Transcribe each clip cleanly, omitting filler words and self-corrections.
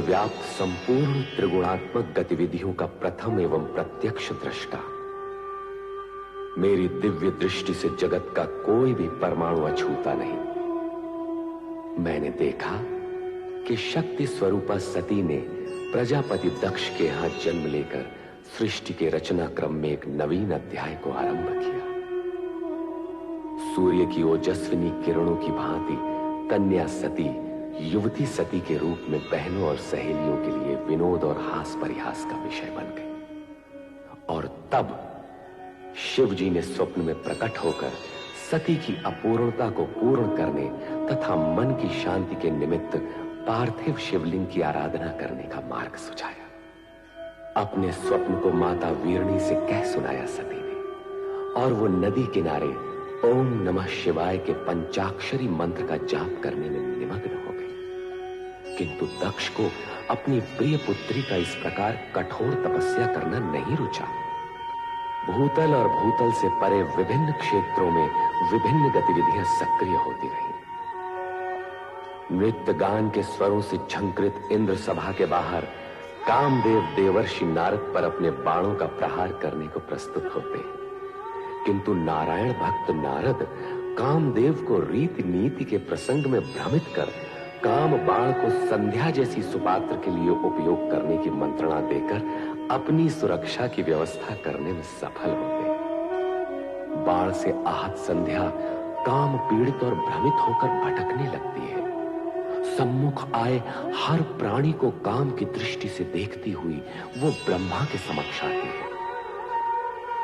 व्याप्त संपूर्ण त्रिगुणात्मक गतिविधियों का प्रथम एवं प्रत्यक्ष दृष्टा। मेरी दिव्य दृष्टि से जगत का कोई भी परमाणु अछूता नहीं। मैंने देखा कि शक्ति स्वरूपा सती ने प्रजापति दक्ष के यहां जन्म लेकर सृष्टि के रचना क्रम में एक नवीन अध्याय को आरंभ किया। सूर्य की ओजस्विनी किरणों की भांति कन्या सती युवती सती के रूप में बहनों और सहेलियों के लिए विनोद और हास परिहास का विषय बन गई। और तब शिव जी ने स्वप्न में प्रकट होकर सती की अपूर्णता को पूर्ण करने तथा मन की शांति के निमित्त पार्थिव शिवलिंग की आराधना करने का मार्ग सुझाया। अपने स्वप्न को माता वीरणी से कह सुनाया सती ने, और वो नदी किनारे ओम नमः शिवाय के पंचाक्षरी मंत्र का जाप करने में निमग्न हो गई। किंतु दक्ष को अपनी प्रिय पुत्री का इस प्रकार कठोर तपस्या करना नहीं रुचा। भूतल और भूतल से परे विभिन्न क्षेत्रों में विभिन्न गतिविधियां सक्रिय होती रहीं। नृत्य गान के स्वरों से झंकृत इंद्र सभा के बाहर कामदेव देवर्षि नारद पर अपने बाणों का प्रहार करने को प्रस्तुत होते हैं। किंतु नारायण भक्त नारद कामदेव को रीति नीति के प्रसंग में भ्रमित कर काम बाण को संध्या जैसी सुपात्र के लिए उपयोग करने की मंत्रणा देकर अपनी सुरक्षा की व्यवस्था करने में सफल होते। बाण से आहत संध्या काम पीड़ित और भ्रमित होकर भटकने लगती है। सम्मुख आए हर प्राणी को काम की दृष्टि से देखती हुई वो ब्रह्मा के समक्ष आती है।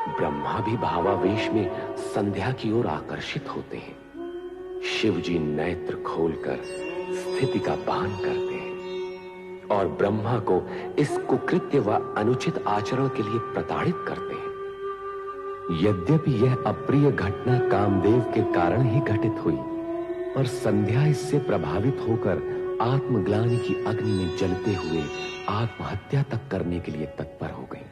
ब्रह्मा भी भावावेश में संध्या की ओर आकर्षित होते हैं। शिव जी नेत्र खोलकर स्थिति का भान करते हैं और ब्रह्मा को इस कुकृत्य व अनुचित आचरण के लिए प्रताड़ित करते हैं। यद्यपि यह अप्रिय घटना कामदेव के कारण ही घटित हुई और संध्या इससे प्रभावित होकर आत्मग्लानि की अग्नि में जलते हुए आत्महत्या तक करने के लिए तत्पर हो गई।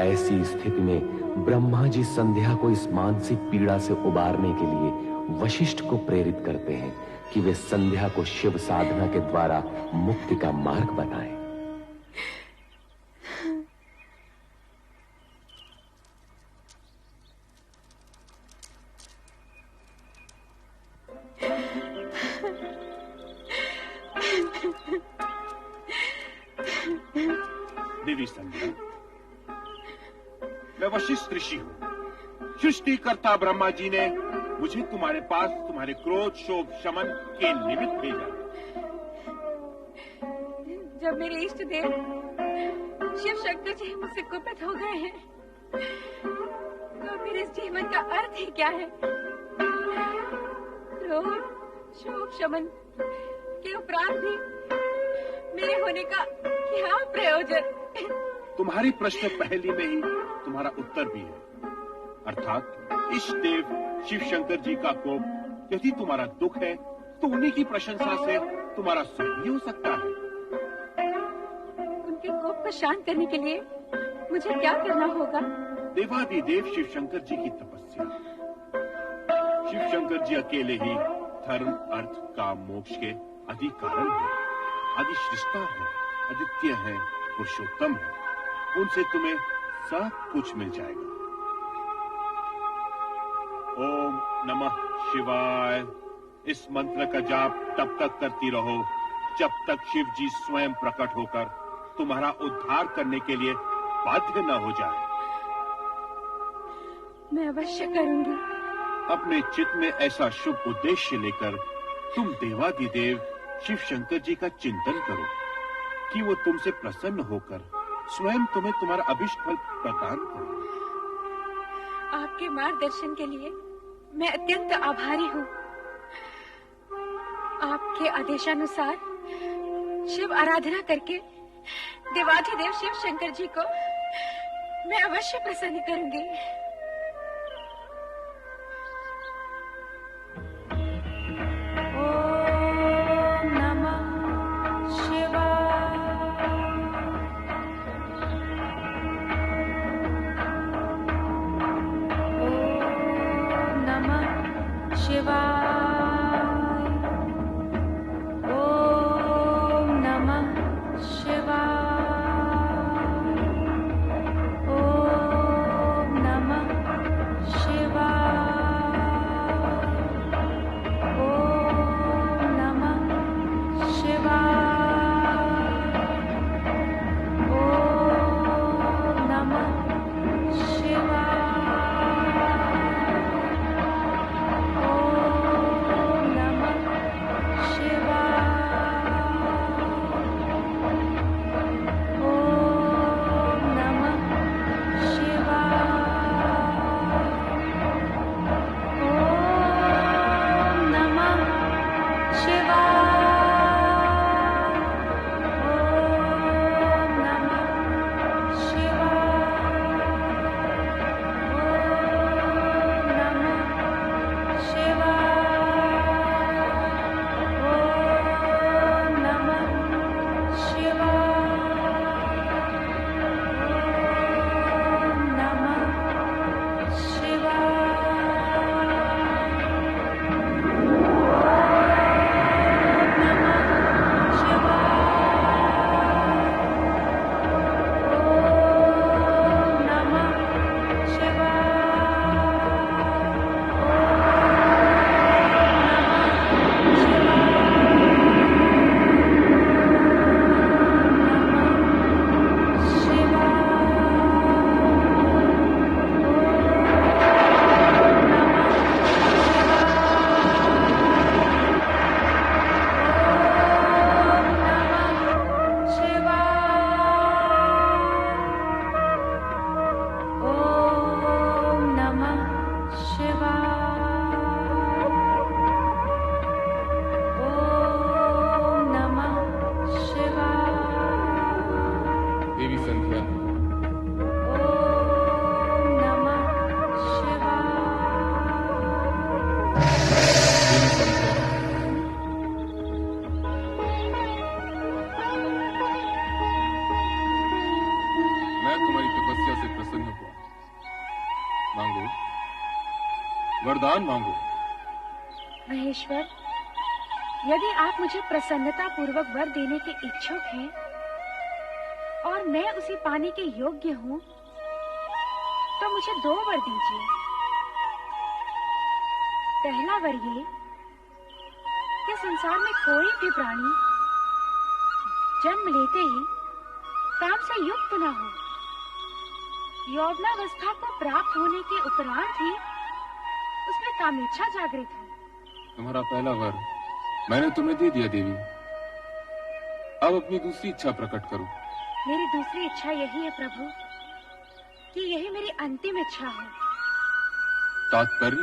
ऐसी स्थिति में ब्रह्मा जी संध्या को इस मानसिक पीड़ा से उबारने के लिए वशिष्ठ को प्रेरित करते हैं कि वे संध्या को शिव साधना के द्वारा मुक्ति का मार्ग बताएं। देवी संध्या, मैं वशिष्ठ ऋषि हूँ। सृष्टिकर्ता ब्रह्मा जी ने मुझे तुम्हारे पास तुम्हारे क्रोध शोभ शमन के निमित्त भेजा। जब मेरे इष्ट देव शिव शंकर जी मुझसे कुपित हो गए हैं, तो मेरे इस जीवन का अर्थ ही क्या है? क्रोध शोभ शमन के उपरांत भी मेरे होने का क्या प्रयोजन? तुम्हारी प्रश्न पहली में ही तुम्हारा उत्तर भी है। अर्थात इष्ट देव शिव शंकर जी का कोप यदि तुम्हारा दुख है तो उन्हीं की प्रशंसा से तुम्हारा सुख भी हो सकता है। उनके कोप को शांत करने के लिए मुझे क्या करना होगा? देवादिदेव शिव शंकर जी की तपस्या। शिव शंकर जी अकेले ही धर्म अर्थ काम मोक्ष के आदि कारण है, आदि सृष्टा है, अद्वितीय है, पुरुषोत्तम है। उनसे तुम्हें सब कुछ मिल जाएगा। ओम नमः शिवाय इस मंत्र का जाप तब तक करती रहो जब तक शिव जी स्वयं प्रकट होकर तुम्हारा उद्धार करने के लिए बाध्य न हो जाए। मैं अवश्य करूंगी। अपने चित्त में ऐसा शुभ उद्देश्य लेकर तुम देवादिदेव शिव शंकर जी का चिंतन करो कि वो तुमसे प्रसन्न होकर स्वयं तुम्हें तुम्हारा अभिष्ट फल प्रदान करे। आपके मार्गदर्शन के लिए मैं अत्यंत आभारी हूँ। आपके आदेशानुसार शिव आराधना करके देवाधिदेव शिव शंकर जी को मैं अवश्य प्रसन्न करूंगी। शिवाय ओम नमः वरदान मांगो। महेश्वर, यदि आप मुझे प्रसन्नता पूर्वक वर देने के इच्छुक हैं और मैं उसे पाने के योग्य हूँ, तो मुझे 2 वर दीजिए। पहला वर ये कि संसार में कोई भी प्राणी जन्म लेते ही काम से युक्त न हो। यौवनावस्था को प्राप्त होने के उपरांत ही उसमें कामेच्छा जागृत हो। तुम्हारा पहला वर मैंने तुम्हें दे दिया देवी। अब अपनी दूसरी इच्छा प्रकट करो। मेरी दूसरी इच्छा यही है प्रभु कि यही मेरी अंतिम इच्छा है। तात्पर्य?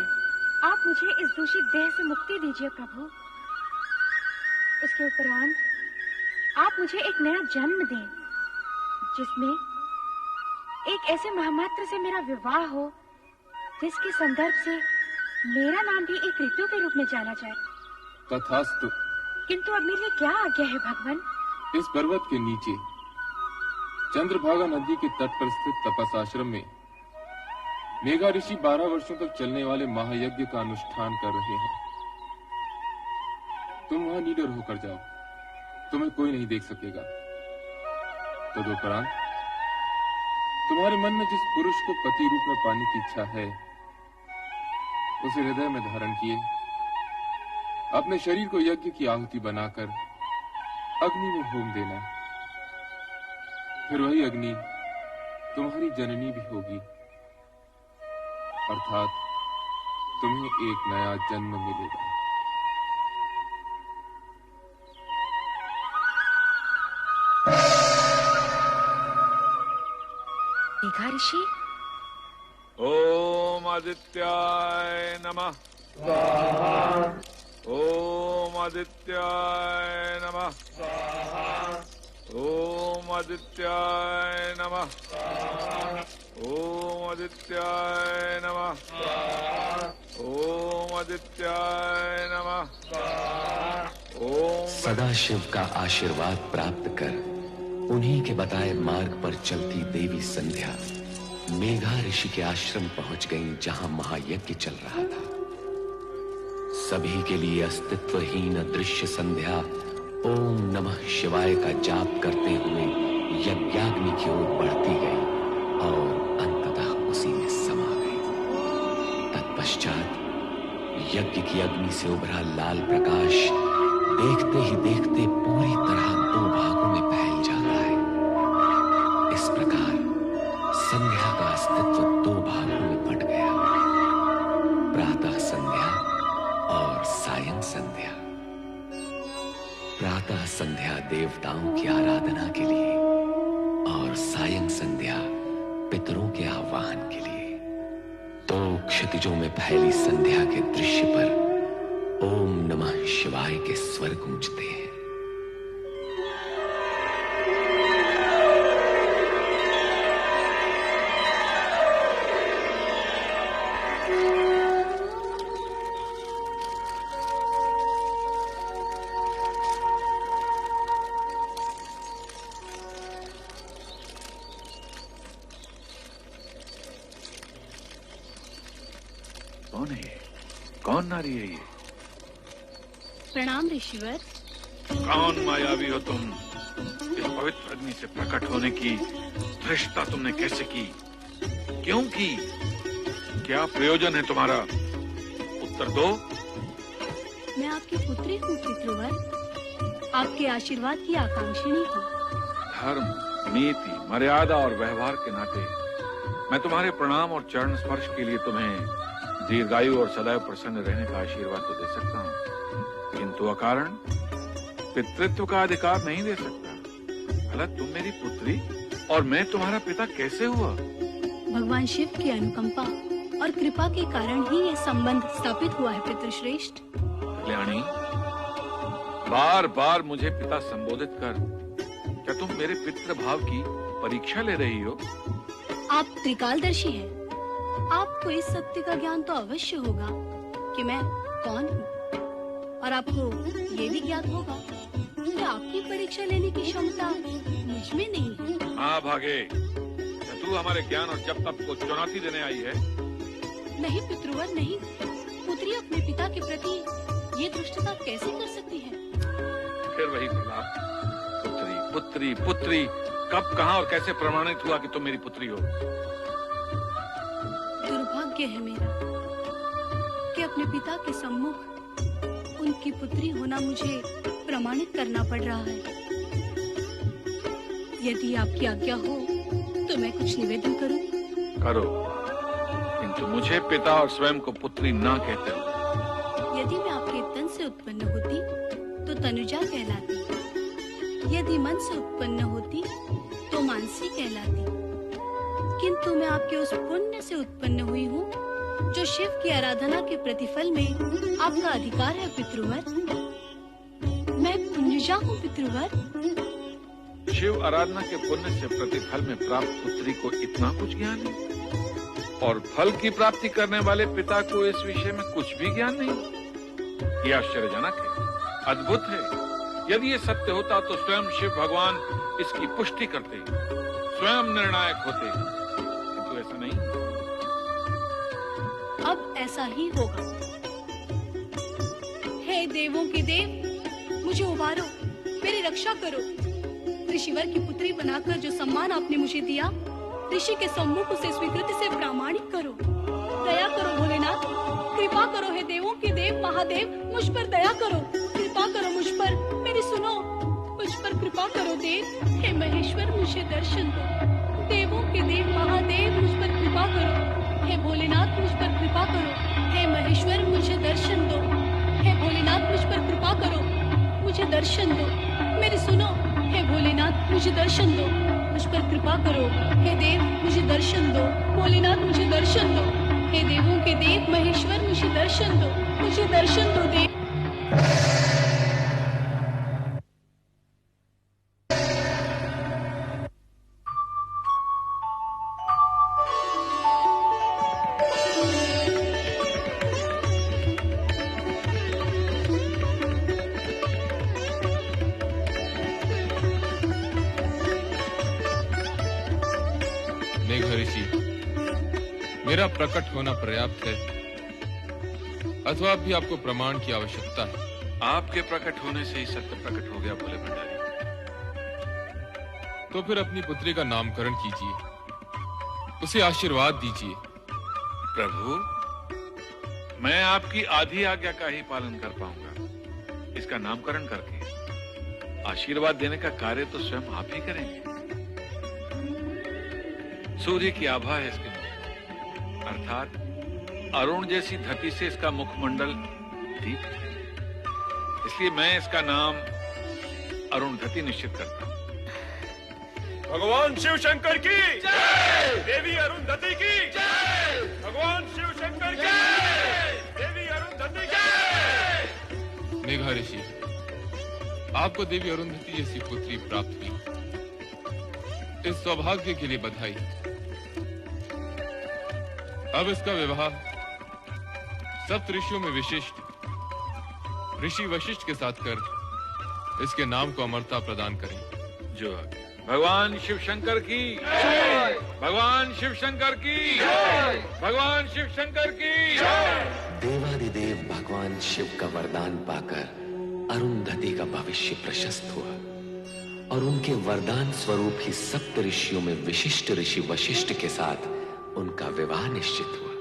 आप मुझे इस दूषित देह से मुक्ति दीजिए प्रभु। उसके उपरांत आप मुझे एक नया जन्म दें, जिसमें एक ऐसे महामात्र से मेरा विवाह हो जिसके संदर्भ से मेरा नाम भी एक ऋतु के रूप में जाना जाए। तथास्तु। किंतु अब मेरे लिए क्या आज्ञा है भगवान? इस पर्वत के नीचे चंद्रभागा नदी के तट पर स्थित तपस आश्रम में मेघा ऋषि 12 वर्षों तक चलने वाले महायज्ञ का अनुष्ठान कर रहे हैं। तुम वहां निडर होकर जाओ, तुम्हें कोई नहीं देख सकेगा। तदुपरांत तुम्हारे मन में जिस पुरुष को पति रूप में पाने की इच्छा है, उसे हृदय में धारण किए अपने शरीर को यज्ञ की आहुति बनाकर अग्नि में होम देना। फिर वही अग्नि तुम्हारी जननी भी होगी, अर्थात तुम्हें एक नया जन्म मिलेगा। मेघा ऋषि, ओम आदित्याय नमः स्वाहा। ओम आदित्याय नमः स्वाहा। ओम आदित्याय नमः स्वाहा। ओम आदित्याय नमः स्वाहा। ओम आदित्याय नमः स्वाहा। ओम सदाशिव का आशीर्वाद प्राप्त कर उन्हीं के बताए मार्ग पर चलती देवी संध्या मेघा ऋषि के आश्रम पहुंच गईं, जहां महायज्ञ चल रहा था। सभी के लिए अस्तित्वहीन अदृश्य संध्या ओम नमः शिवाय का जाप करते हुए यज्ञाग्नि की ओर बढ़ती गई और अंततः उसी में समा गई। तत्पश्चात यज्ञ की अग्नि से उभरा लाल प्रकाश देखते ही देखते पूरी तरह 2 भागों में फैल जाता है। इस प्रकार संध्या का अस्तित्व 2 भागों में बंट गया, प्रातः संध्या और सायं संध्या। प्रातः संध्या देवताओं की आराधना के लिए और सायं संध्या पितरों के आह्वान के लिए। 2 क्षितिजों में फैली संध्या के दृश्य पर ओम नमः शिवाय के स्वर गूंजते हैं। कौन है ये? कौन नारी है ये? प्रणाम ऋषिवर। कौन मायावी हो तुम? इस पवित्र अग्नि से प्रकट होने की धृष्टता तुमने कैसे की? क्यों की? क्या प्रयोजन है तुम्हारा? उत्तर दो। मैं आपकी पुत्री हूँ पितृवर, आपके आशीर्वाद की आकांक्षिणी हूँ। धर्म, नीति, मर्यादा और व्यवहार के नाते मैं तुम्हारे प्रणाम और चरण स्पर्श के लिए तुम्हें दीर्घायु और सदैव प्रसन्न रहने का आशीर्वाद तो दे सकता हूँ, किंतु अकारण पितृत्व का अधिकार नहीं दे सकता। भला तुम मेरी पुत्री और मैं तुम्हारा पिता कैसे हुआ? भगवान शिव की अनुकंपा और कृपा के कारण ही यह संबंध स्थापित हुआ है पितृश्रेष्ठ। कल्याणी, बार बार मुझे पिता संबोधित कर क्या तुम मेरे पितृ भाव की परीक्षा ले रही हो? आप त्रिकालदर्शी हैं। आपको इस सत्य का ज्ञान तो अवश्य होगा कि मैं कौन हूँ, और आपको ये भी ज्ञात होगा कि आपकी परीक्षा लेने की क्षमता मुझ में नहीं है। हाँ भागे, क्या तू हमारे ज्ञान और जप तप को चुनौती देने आई है? नहीं पितृवर नहीं, पुत्री अपने पिता के प्रति ये दुष्टता कैसे कर सकती है? फिर वही प्रलाप, पुत्री पुत्री पुत्री, कब, कहाँ और कैसे प्रमाणित हुआ कि तुम मेरी पुत्री हो? दुर्भाग्य है मेरा कि अपने पिता के सम्मुख उनकी पुत्री होना मुझे प्रमाणित करना पड़ रहा है। यदि आपकी आज्ञा हो तो मैं कुछ निवेदन करूं? करो, किंतु मुझे पिता और स्वयं को पुत्री ना कहते हो। यदि मैं आपके तन से उत्पन्न होती तो तनुजा कहलाती, यदि मन से उत्पन्न होती तो मानसी कहलाती, किंतु मैं आपके उस पुण्य से उत्पन्न हुई हूँ जो शिव की आराधना के प्रतिफल में आपका अधिकार है पितृवर। मैं पुण्यजा हूँ पितृवर। शिव आराधना के पुण्य से प्रतिफल में प्राप्त पुत्री को इतना कुछ ज्ञान है, और फल की प्राप्ति करने वाले पिता को इस विषय में कुछ भी ज्ञान नहीं। यह आश्चर्यजनक है, अद्भुत है। यदि ये सत्य होता तो स्वयं शिव भगवान इसकी पुष्टि करते, स्वयं निर्णायक होते, किंतु ऐसा नहीं। अब ऐसा ही होगा। हे देवों के देव, मुझे उबारो, मेरी रक्षा करो। ऋषिवर की पुत्री बनाकर जो सम्मान आपने मुझे दिया, ऋषि के सम्मुख उसे स्वीकृति से प्रामाणिक करो। दया करो भोलेनाथ, कृपा करो। हे देवों के देव महादेव, मुझ पर दया करो, कृपा करो मुझ पर, मेरी सुनो, मुझ पर कृपा करो देव। हे महेश्वर, मुझे दर्शन दो। देवों के देव महादेव, मुझ पर कृपा करो। हे भोलेनाथ, मुझ पर कृपा करो। हे महेश्वर, मुझे दर्शन दो। हे भोलेनाथ, मुझ पर कृपा करो, मुझे दर्शन दो। मेरी सुनो, हे भोलेनाथ, मुझे दर्शन दो, मुझ पर कृपा करो। हे देव, मुझे दर्शन दो। भोलेनाथ, मुझे दर्शन दो। हे देवों के देव महेश्वर, मुझे दर्शन दो, मुझे दर्शन दो देव। मेरा प्रकट होना पर्याप्त है अथवा अभी आपको प्रमाण की आवश्यकता है? आपके प्रकट होने से ही सत्य प्रकट हो गया भोले भंडारी। तो फिर अपनी पुत्री का नामकरण कीजिए, उसे आशीर्वाद दीजिए। प्रभु, मैं आपकी आधी आज्ञा का ही पालन कर पाऊंगा। इसका नामकरण करके आशीर्वाद देने का कार्य तो स्वयं आप ही करेंगे। सूर्य की आभा है इसके मुख, अर्थात अरुण जैसी धरती से इसका मुखमंडल दीप्त है, इसलिए मैं इसका नाम अरुणधति निश्चित करता हूं। भगवान शिव शंकर की जय, देवी अरुणधति की जय, भगवान शिव शंकर की जय, देवी अरुणधति की जय। मेघा ऋषि, आपको देवी अरुणधति जैसी पुत्री प्राप्त हुई, इस सौभाग्य के लिए बधाई। अब इसका विवाह सप्त ऋषियों में विशिष्ट ऋषि वशिष्ठ के साथ कर इसके नाम को अमरता प्रदान करें। जो भगवान शिव शंकर की जय, भगवान शिव शंकर की जय, भगवान शिव शंकर की जय। देवादिदेव भगवान शिव का वरदान पाकर अरुणधति का भविष्य प्रशस्त हुआ और उनके वरदान स्वरूप ही सप्त ऋषियों में विशिष्ट ऋषि वशिष्ठ के साथ उनका विवाह निश्चित हुआ।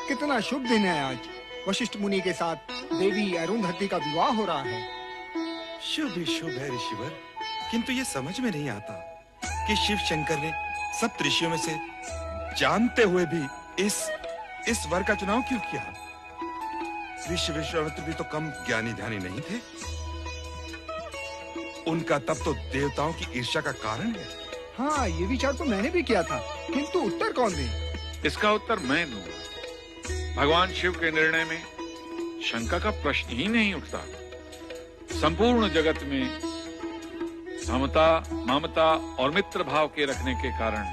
कितना शुभ दिन है आज। वशिष्ठ मुनि के साथ देवी अरुणधति का विवाह हो रहा है। शुभ ही शुभ है ऋषिवर, किंतु ये समझ में नहीं आता कि शिव शंकर ने सप्त ऋषियों में से जानते हुए भी इस वर का चुनाव क्यों किया? ऋषि विश्वामित्र भी तो कम ज्ञानी ध्यानी नहीं थे। उनका तप तो देवताओं की ईर्ष्या का कारण है। हाँ, ये विचार तो मैंने भी किया था, किंतु उत्तर कौन दे? इसका उत्तर मैं दूंगा। भगवान शिव के निर्णय में शंका का प्रश्न ही नहीं उठता। संपूर्ण जगत में समता, ममता और मित्र भाव के रखने के कारण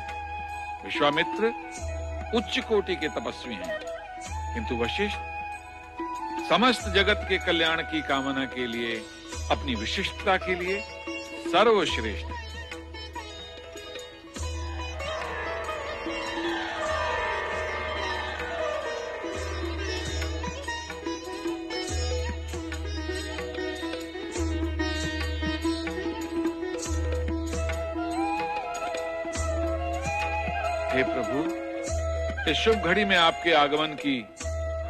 विश्वामित्र उच्च कोटि के तपस्वी हैं, किंतु वशिष्ठ समस्त जगत के कल्याण की कामना के लिए, अपनी विशिष्टता के लिए सर्वश्रेष्ठ है। हे प्रभु, इस शुभ घड़ी में आपके आगमन की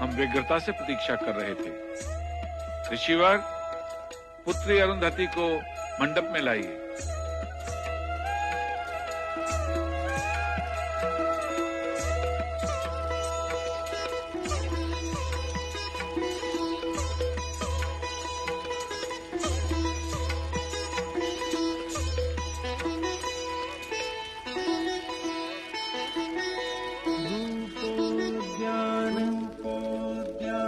हम व्यग्रता से प्रतीक्षा कर रहे थे। ऋषिवर, पुत्री अरुंधति को मंडप में लाइए।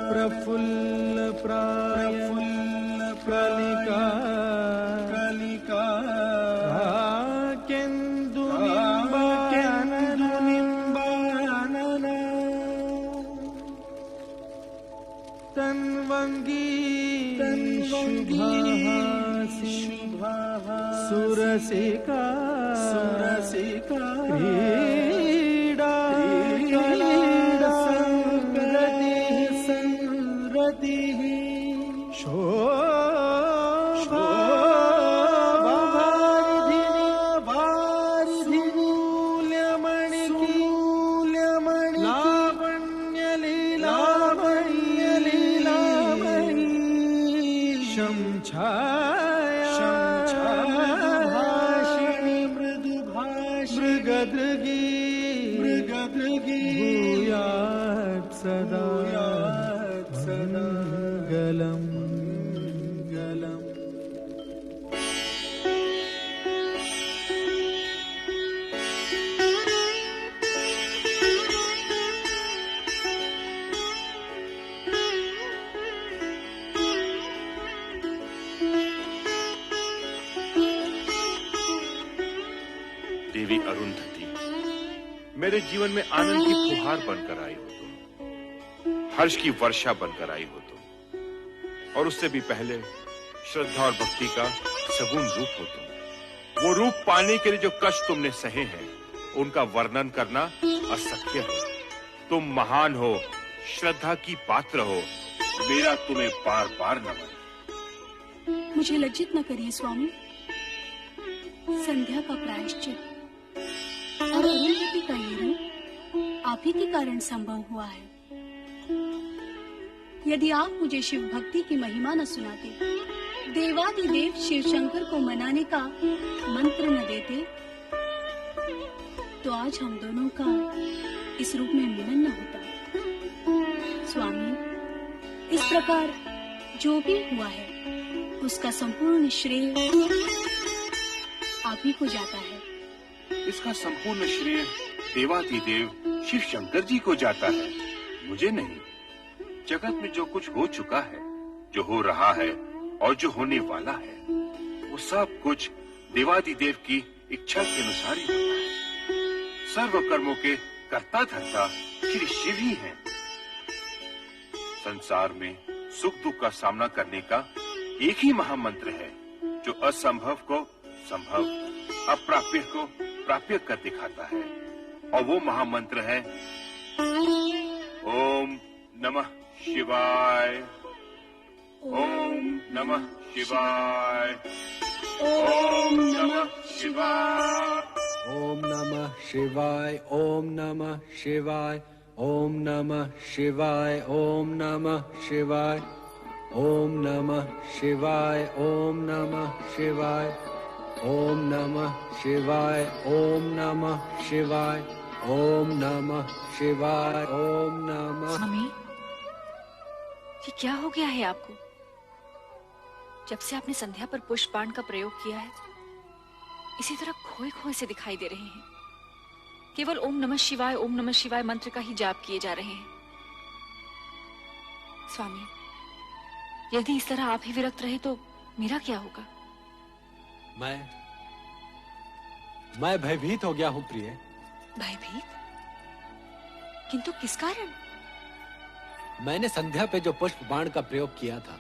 प्रफुल्ल प्रायफुल्ल कलिका कलिका केन्दु निम्बानन तन्वंगी शुभाः सुरसिका सुरसिका क्रीडा संरतिः शोभावारिधिनी लावण्यलीलामणि शंछायाभाषिणी मृगदृगी भूयात् सदा गलम गलम। देवी अरुंधति, मेरे जीवन में आनंद की फुहार बनकर आई हो तुम, हर्ष की वर्षा बनकर आई हो तुम, और उससे भी पहले श्रद्धा और भक्ति का सगुण रूप हो तुम। वो रूप पाने के लिए जो कष्ट तुमने सहे हैं, उनका वर्णन करना असख्य है। तुम महान हो, श्रद्धा की पात्र हो, मेरा तुम्हें बार बार नमन। मुझे लज्जित न करिए स्वामी। संध्या का प्रायश्चित और अरुंधति का ये रूप आप ही के कारण संभव हुआ है। यदि आप मुझे शिव भक्ति की महिमा न सुनाते, देवादिदेव शिव शंकर को मनाने का मंत्र न देते, तो आज हम दोनों का इस रूप में मिलन न होता। स्वामी, इस प्रकार जो भी हुआ है, उसका संपूर्ण श्रेय आप ही को जाता है। इसका संपूर्ण श्रेय देवादिदेव शिव शंकर जी को जाता है, मुझे नहीं। जगत में जो कुछ हो चुका है, जो हो रहा है और जो होने वाला है, वो सब कुछ देवादिदेव की इच्छा के अनुसार ही होता है। सर्व कर्मों के कर्ता धर्ता श्री शिव ही हैं। संसार में सुख दुख का सामना करने का एक ही महामंत्र है, जो असंभव को संभव, अप्राप्य को प्राप्य कर दिखाता है, और वो महामंत्र है ओम नमः शिवाय। ओम नमः शिवाय। ओम नमः शिवाय। ओम नमः शिवाय। ओम नमः शिवाय। ओम नमः शिवाय। ओम नमः शिवाय। ओम नमः शिवाय। ओम नमः शिवाय। ओम नमः शिवाय। ओम नमः शिवाय। ओम नमः शिवाय। ओम नमः। स्वामी, ये क्या हो गया है आपको? जब से आपने संध्या पर पुष्प बाण का प्रयोग किया है, इसी तरह खोए खोए से दिखाई दे रहे हैं। केवल ओम नमः शिवाय मंत्र का ही जाप किए जा रहे हैं। स्वामी, यदि इस तरह आप ही विरक्त रहे तो मेरा क्या होगा? मैं भयभीत हो गया हूँ प्रिय। भयभीत? किंतु किस कारण? मैंने संध्या पे जो पुष्प बाण का प्रयोग किया था,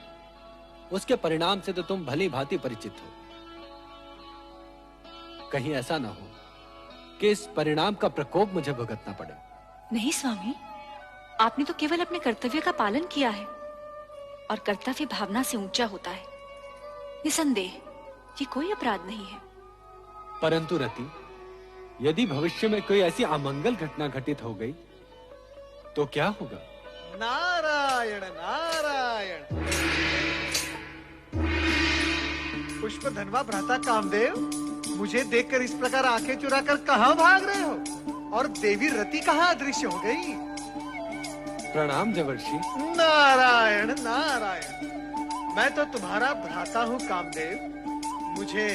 उसके परिणाम से तो तुम भली भांति परिचित हो। कहीं ऐसा ना हो कि इस परिणाम का प्रकोप मुझे भुगतना पड़े। नहीं स्वामी, आपने तो केवल अपने कर्तव्य का पालन किया है, और कर्तव्य भावना से ऊंचा होता है। निसंदेह ये कोई अपराध नहीं है। परंतु रति, यदि भविष्य में कोई ऐसी अमंगल घटना घटित हो गई तो क्या होगा? नारायण नारायण। पुष्प धनवा भ्राता कामदेव, मुझे देखकर इस प्रकार आंखें चुराकर कहाँ भाग रहे हो? और देवी रति कहाँ अदृश्य हो गई? प्रणाम देवर्षि। नारायण नारायण। मैं तो तुम्हारा भ्राता हूँ कामदेव। मुझे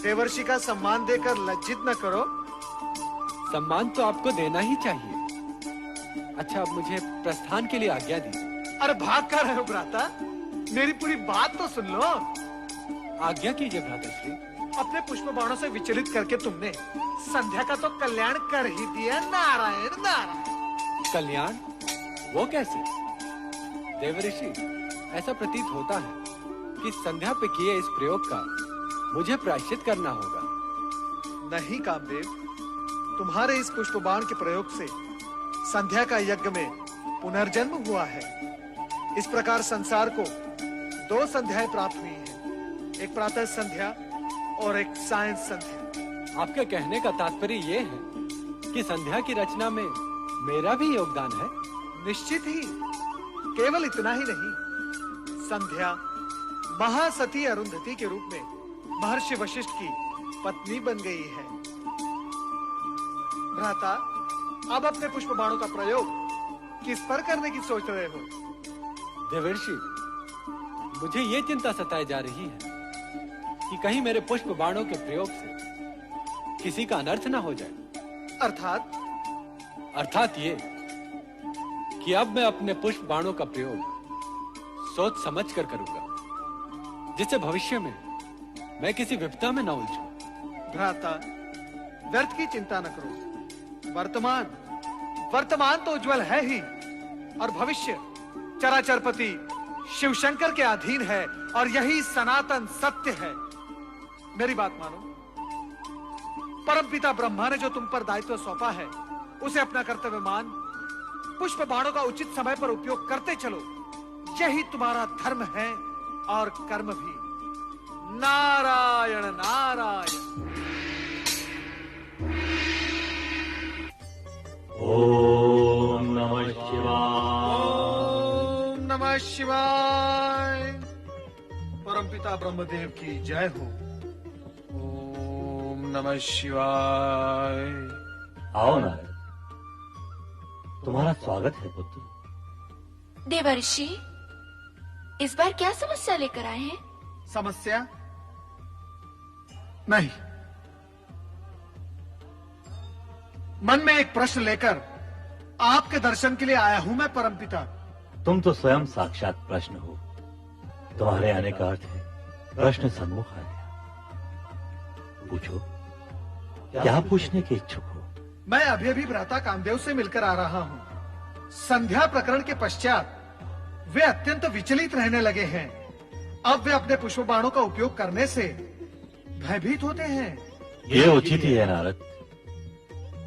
देवर्षि का सम्मान देकर लज्जित न करो। सम्मान तो आपको देना ही चाहिए। अच्छा, अब मुझे प्रस्थान के लिए आज्ञा दीजिए। अरे भाग कर रहे हो भ्राता? मेरी पूरी बात तो सुन लो। आज्ञा कीजिए भ्राताश्री। अपने पुष्प बाणों से विचलित करके तुमने संध्या का तो कल्याण कर ही दिया। नारायण नारायण। कल्याण? वो कैसे? देवर्षि, ऐसा प्रतीत होता है कि संध्या पे किए इस प्रयोग का मुझे प्रायश्चित करना होगा। नहीं कामदेव, तुम्हारे इस पुष्प बाण के प्रयोग से संध्या का यज्ञ में पुनर्जन्म हुआ है। इस प्रकार संसार को 2 संध्याएं प्राप्त हुई हैं, एक प्रातः संध्या और एक सायं संध्या। आपके कहने का तात्पर्य ये है कि संध्या की रचना में मेरा भी योगदान है? निश्चित ही। केवल इतना ही नहीं, संध्या महासती अरुंधति के रूप में महर्षि वशिष्ठ की पत्नी बन गई है। भ्राता, अब अपने पुष्प बाणों का प्रयोग किस पर करने की सोच रहे हो? देवर्षि, मुझे ये चिंता सताई जा रही है कि कहीं मेरे पुष्प बाणों के प्रयोग से किसी का अनर्थ ना हो जाए। अर्थात ये कि अब मैं अपने पुष्प बाणों का प्रयोग सोच समझ कर करूंगा, जिससे भविष्य में मैं किसी विपदा में न उलझूं। भ्राता, व्यर्थ की चिंता न करो। वर्तमान तो उज्जवल है ही, और भविष्य चराचरपति शिव शंकर के अधीन है, और यही सनातन सत्य है। मेरी बात मानो। परमपिता ब्रह्मा ने जो तुम पर दायित्व सौंपा है, उसे अपना कर्तव्य मान पुष्प बाणों का उचित समय पर उपयोग करते चलो। यही तुम्हारा धर्म है और कर्म भी। नारायण नारायण। ओम नमः शिवाय। ओम नमः शिवाय। परमपिता ब्रह्मदेव की जय हो। ओम नमः शिवाय। आओ नारद, तुम्हारा स्वागत है पुत्र। देवर्षि, इस बार क्या समस्या लेकर आए हैं? समस्या नहीं, मन में एक प्रश्न लेकर आपके दर्शन के लिए आया हूं मैं परमपिता। तुम तो स्वयं साक्षात प्रश्न हो। तुम्हारे आने का अर्थ है प्रश्न सम्मुख आ गया। पूछो, क्या पूछने के इच्छुक हो? मैं अभी अभी भ्राता कामदेव से मिलकर आ रहा हूं। संध्या प्रकरण के पश्चात वे अत्यंत विचलित रहने लगे हैं। अब वे अपने पुष्प बाणों का उपयोग करने से भयभीत होते हैं। ये उचित ही है नारद।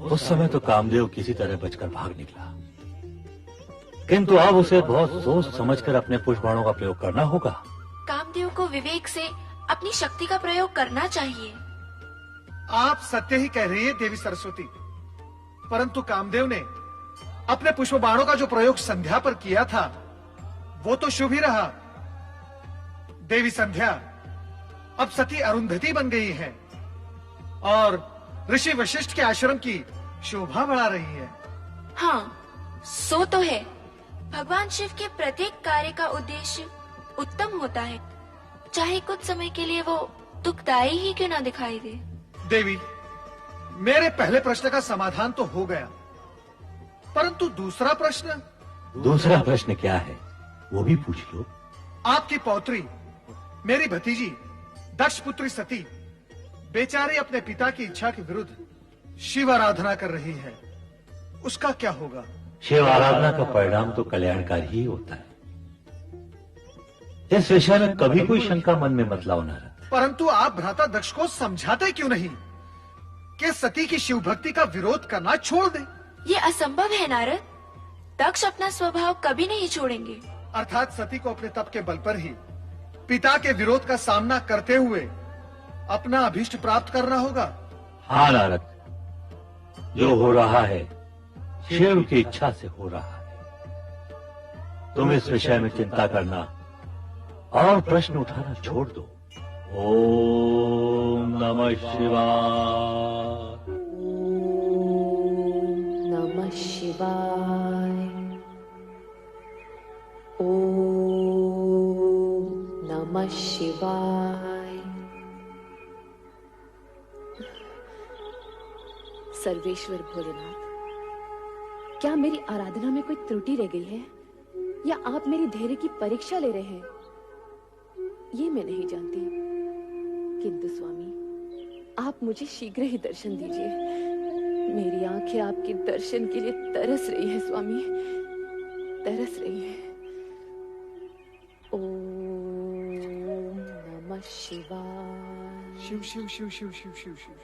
उस समय तो कामदेव किसी तरह बचकर भाग निकला, किंतु अब उसे बहुत सोच समझकर अपने पुष्प बाणों का प्रयोग करना होगा। कामदेव को विवेक से अपनी शक्ति का प्रयोग करना चाहिए। आप सत्य ही कह रही हैं देवी सरस्वती, परंतु कामदेव ने अपने पुष्प बाणों का जो प्रयोग संध्या पर किया था, वो तो शुभ ही रहा। देवी संध्या अब सती अरुंधति बन गई है और ऋषि वशिष्ठ के आश्रम की शोभा बढ़ा रही है। हाँ, सो तो है। भगवान शिव के प्रत्येक कार्य का उद्देश्य उत्तम होता है, चाहे कुछ समय के लिए वो दुखदायी ही क्यों ना दिखाई दे। देवी, मेरे पहले प्रश्न का समाधान तो हो गया, परंतु दूसरा प्रश्न क्या है, वो भी पूछ लो। आपकी पौत्री मेरी भतीजी दक्ष पुत्री सती बेचारी अपने पिता की इच्छा के विरुद्ध शिव आराधना कर रही है, उसका क्या होगा? शिव आराधना का परिणाम तो कल्याणकारी ही होता है। इस विषय में कभी कोई शंका मन में मत लाओ नारद। परंतु आप भ्राता दक्ष को समझाते क्यों नहीं कि सती की शिव भक्ति का विरोध करना छोड़ दे? ये असंभव है नारद। दक्ष अपना स्वभाव कभी नहीं छोड़ेंगे। अर्थात सती को अपने तप के बल पर ही पिता के विरोध का सामना करते हुए अपना अभीष्ट प्राप्त करना होगा। हाँ नारद, जो हो रहा है शिव की इच्छा से हो रहा है। तुम इस विषय में चिंता करना और प्रश्न उठाना छोड़ दो। ओम नमः शिवाय। ओम नमः शिवाय। ओम नमः शिवाय। सर्वेश्वर भोलेनाथ, क्या मेरी आराधना में कोई त्रुटि रह गई है या आप मेरी धैर्य की परीक्षा ले रहे हैं, ये मैं नहीं जानती। किंतु स्वामी, आप मुझे शीघ्र ही दर्शन दीजिए। मेरी आंखें आपके दर्शन के लिए तरस रही है स्वामी, तरस रही है। ओम नमः शिवाय। शिव शिव शिव शिव शिव शिव शिव।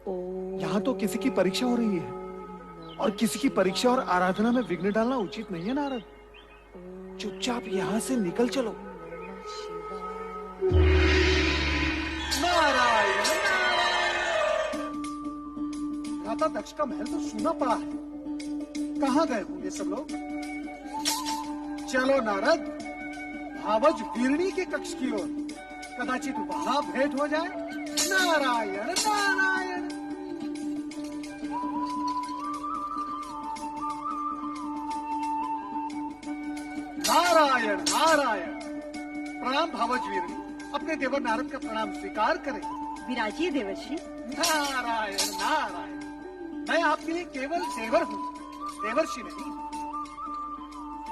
ओम यहाँ तो किसी की परीक्षा हो रही है और किसी की परीक्षा और आराधना में विघ्न डालना उचित नहीं है नारद। चुपचाप यहाँ से निकल चलो। नारायण राधा दक्ष का महल तो सूना पड़ा है, कहाँ गए होंगे सब लोग? चलो नारद, भावज वीरणी के कक्ष की ओर, कदाचित वहां भेंट हो जाए। नारायण नारायण। नारायण नारायण। प्रणाम भावज वीरणी, अपने देवर नारद का प्रणाम स्वीकार करें। विराजिए देवर्षि। नारायण नारायण। मैं आपके लिए केवल देवर हूँ, देवर्षि नहीं।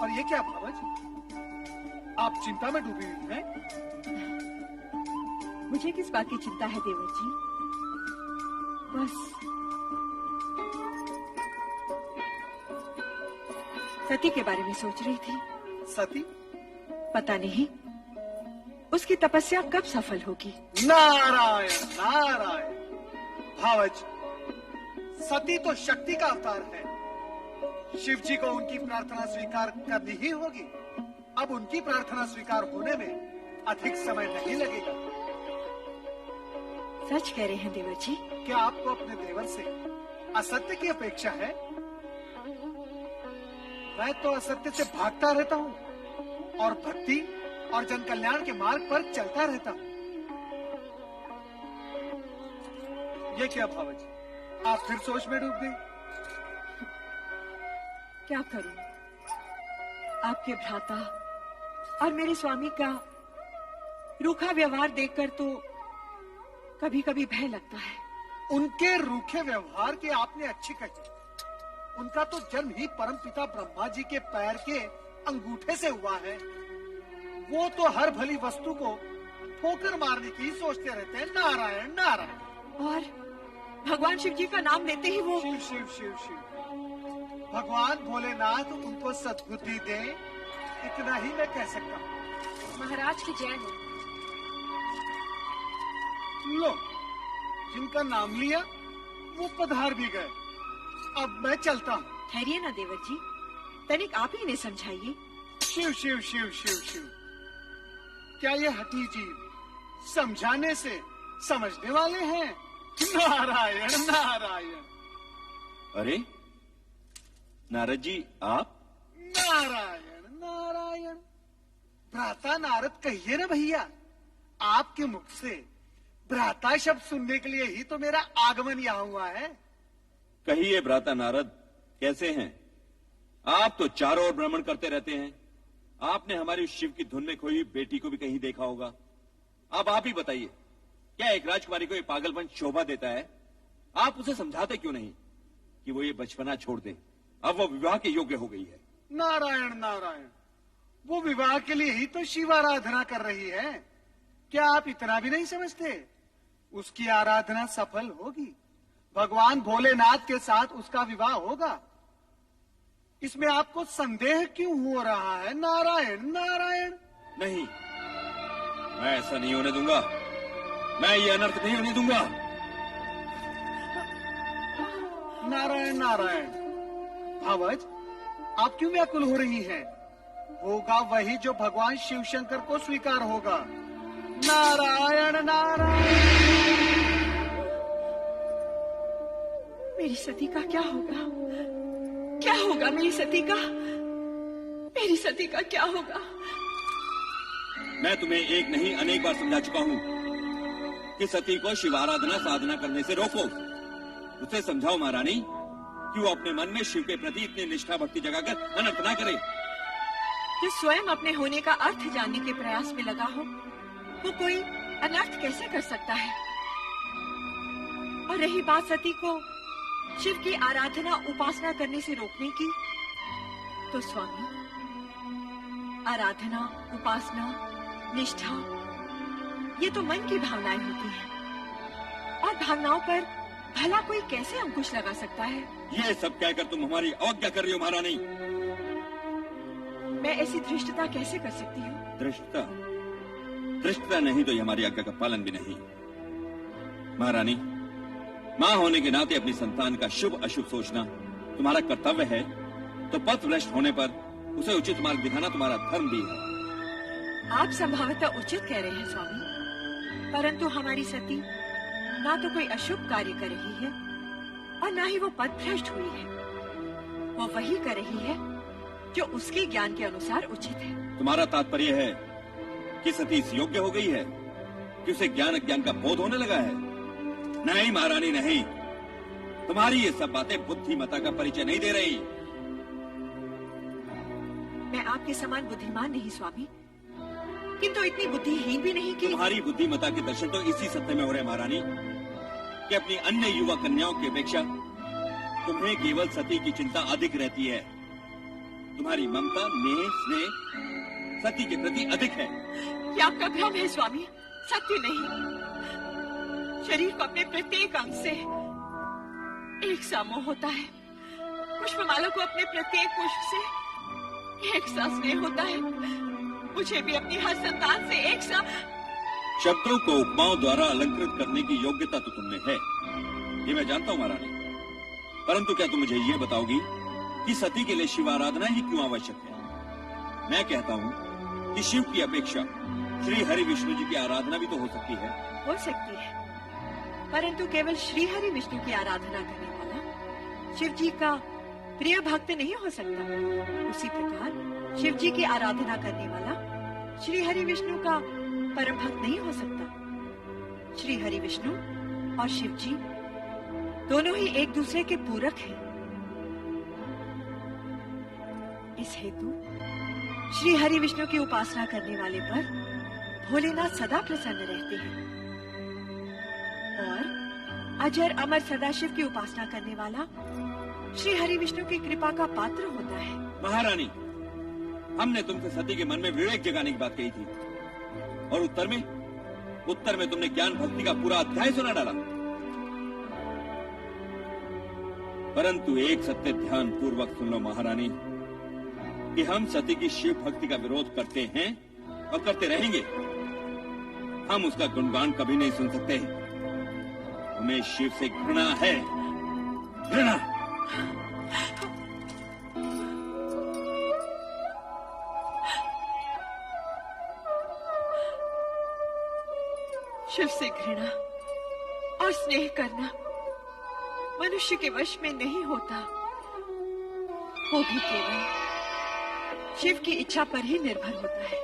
और ये क्या भावज, आप चिंता में डूबी हुई हैं? मुझे किस बात की चिंता है देवर जी? बस सती के बारे में सोच रही थी। सती? पता नहीं उसकी तपस्या कब सफल होगी। नारायण नारायण। भावज, सती तो शक्ति का अवतार है। शिव जी को उनकी प्रार्थना स्वीकार करनी ही होगी। अब उनकी प्रार्थना स्वीकार होने में अधिक समय नहीं लगेगा। सच कह रहे हैं देवर जी। क्या आपको अपने देवर से असत्य की अपेक्षा है? मैं तो असत्य से भागता रहता हूँ और भक्ति और जन कल्याण के मार्ग पर चलता रहता हूँ। ये क्या भावज, आप फिर सोच में डूब गई? क्या करूं? आपके भ्राता और मेरे स्वामी का रूखा व्यवहार देखकर तो कभी कभी भय लगता है। उनके रूखे व्यवहार की आपने अच्छी कही। उनका तो जन्म ही परमपिता ब्रह्मा जी के पैर के अंगूठे से हुआ है। वो तो हर भली वस्तु को ठोकर मारने की सोचते रहते हैं। नारायण नारायण। और भगवान शिव जी का नाम लेते ही वो शिव शिव शिव शिव। भगवान भोलेनाथ उनको सद्बुद्धि दे, इतना ही मैं कह सकता हूँ। महाराज की जय हो। लो, जिनका नाम लिया वो पधार भी गए। अब मैं चलता हूँ। ठहरिए ना देवर जी, तनिक आप ही इन्हें समझाइए। शिव शिव शिव शिव शिव। क्या ये हठी जीव समझाने से समझने वाले हैं? नारायण नारायण। अरे नारद जी, आप? नारायण नारायण। भ्राता नारद कहिए ना भैया। आपके मुख से भ्राता शब्द सुनने के लिए ही तो मेरा आगमन यहाँ हुआ है। कहिए भ्राता नारद, कैसे हैं? आप तो चारों ओर भ्रमण करते रहते हैं। आपने हमारी शिव की धुन में खोई हुई बेटी को भी कहीं देखा होगा। अब आप ही बताइए, क्या एक राजकुमारी को ये पागलपन शोभा देता है? आप उसे समझाते क्यों नहीं कि वो ये बचपना छोड़ दे? अब वो विवाह के योग्य हो गई है। नारायण नारायण। वो विवाह के लिए ही तो शिव आराधना कर रही है। क्या आप इतना भी नहीं समझते? उसकी आराधना सफल होगी। भगवान भोलेनाथ के साथ उसका विवाह होगा। इसमें आपको संदेह क्यों हो रहा है? नारायण नारायण। नहीं, मैं ऐसा नहीं होने दूंगा। मैं ये अनर्थ नहीं होने दूंगा। नारायण नारायण। भावज, आप क्यों व्याकुल हो रही हैं? होगा वही जो भगवान शिव शंकर को स्वीकार होगा। नारायण नारायण। मेरी सती का क्या होगा? क्या होगा मेरी सती का? मेरी सती का क्या होगा? मैं तुम्हें एक नहीं अनेक बार समझा चुका हूँ कि सती को शिवाराधना साधना करने से रोको। उसे समझाओ महारानी कि वो अपने मन में शिव के प्रति इतनी निष्ठा भक्ति जगाकर अनर्थ ना करे। जो स्वयं अपने होने का अर्थ जानने के प्रयास में लगा हो, वो कोई अनर्थ कैसे कर सकता है? और रही बात सती को शिव की आराधना उपासना करने से रोकने की, तो स्वामी, आराधना, उपासना, निष्ठा, ये तो मन की भावनाएं होती हैं, और भावनाओं पर भला कोई कैसे अंकुश लगा सकता है? ये सब कहकर तुम हमारी अवज्ञा कर रही हो महारानी। मैं ऐसी धृष्टता कैसे कर सकती हूँ? धृष्टता नहीं तो ये हमारी आज्ञा का पालन भी नहीं। महारानी, माँ होने के नाते अपनी संतान का शुभ अशुभ सोचना तुम्हारा कर्तव्य है, तो पथ भ्रष्ट होने पर उसे उचित मार्ग दिखाना तुम्हारा धर्म भी है। आप संभवतः उचित कह रहे हैं स्वामी, परंतु हमारी सती ना तो कोई अशुभ कार्य कर रही है और ना ही वो पथ भ्रष्ट हुई है। वो वही कर रही है जो उसके ज्ञान के अनुसार उचित है। तुम्हारा तात्पर्य है कि सती इस योग्य हो गई है कि उसे ज्ञान अज्ञान का बोध होने लगा है? नहीं महारानी, नहीं। तुम्हारी ये सब बातें बुद्धिमता का परिचय नहीं दे रही। मैं आपके समान बुद्धिमान नहीं स्वामी, किंतु इतनी बुद्धिहीन भी नहीं कि तुम्हारी बुद्धिमता के दर्शन तो इसी सत्य में हो रहे महारानी कि अपनी अन्य युवा कन्याओं की अपेक्षा तुम्हें केवल सती की चिंता अधिक रहती है। तुम्हारी ममता, नेह, स्नेह सती के प्रति अधिक है। ये आपका भ्रम है स्वामी, सत्य नहीं। शरीर को अपने प्रत्येक अंग से एक सा मोह होता है, पुष्पमाला को अपने प्रत्येक पुष्प से एक सा स्नेह होता है, मुझे भी अपनी हर संतान से एक सा। शब्दों को उपमाओं द्वारा अलंकृत करने की योग्यता तो तुमने है, ये मैं जानता हूँ महारानी, परंतु क्या तुम मुझे ये बताओगी कि सती के लिए शिव आराधना ही क्यों आवश्यक है? मैं कहता हूँ कि शिव की अपेक्षा श्री हरि विष्णु जी की आराधना भी तो हो सकती है। हो सकती है, परंतु केवल श्री हरि विष्णु की आराधना करने वाला शिव जी का प्रिय भक्त नहीं हो सकता। उसी प्रकार शिव जी की आराधना करने वाला श्री हरि विष्णु का परम भक्त नहीं हो सकता। श्री हरि विष्णु और शिव जी दोनों ही एक दूसरे के पूरक हैं। इस हेतु श्री हरि विष्णु की उपासना करने वाले पर भोलेनाथ सदा प्रसन्न रहते हैं, और अजर अमर सदाशिव की उपासना करने वाला श्री हरि विष्णु की कृपा का पात्र होता है। महारानी, हमने तुमसे सती के मन में विवेक जगाने की बात कही थी, और उत्तर में तुमने ज्ञान भक्ति का पूरा अध्याय सुना डाला। परंतु एक सत्य ध्यान पूर्वक सुन लो महारानी, कि हम सती की शिव भक्ति का विरोध करते हैं और करते रहेंगे। हम उसका गुणगान कभी नहीं सुन सकते। हमें शिव से घृणा है, घृणा। शिव से घृणा और स्नेह करना मनुष्य के वश में नहीं होता, वो भी केवल शिव की इच्छा पर ही निर्भर होता है।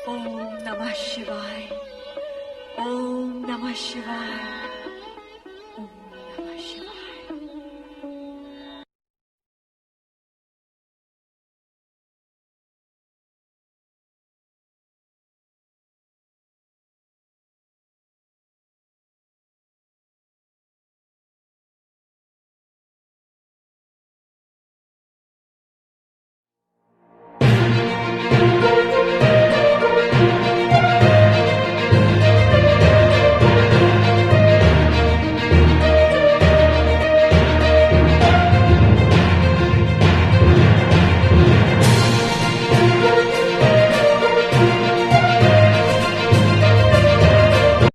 ओम नमः शिवाय, ओम नमः शिवाय।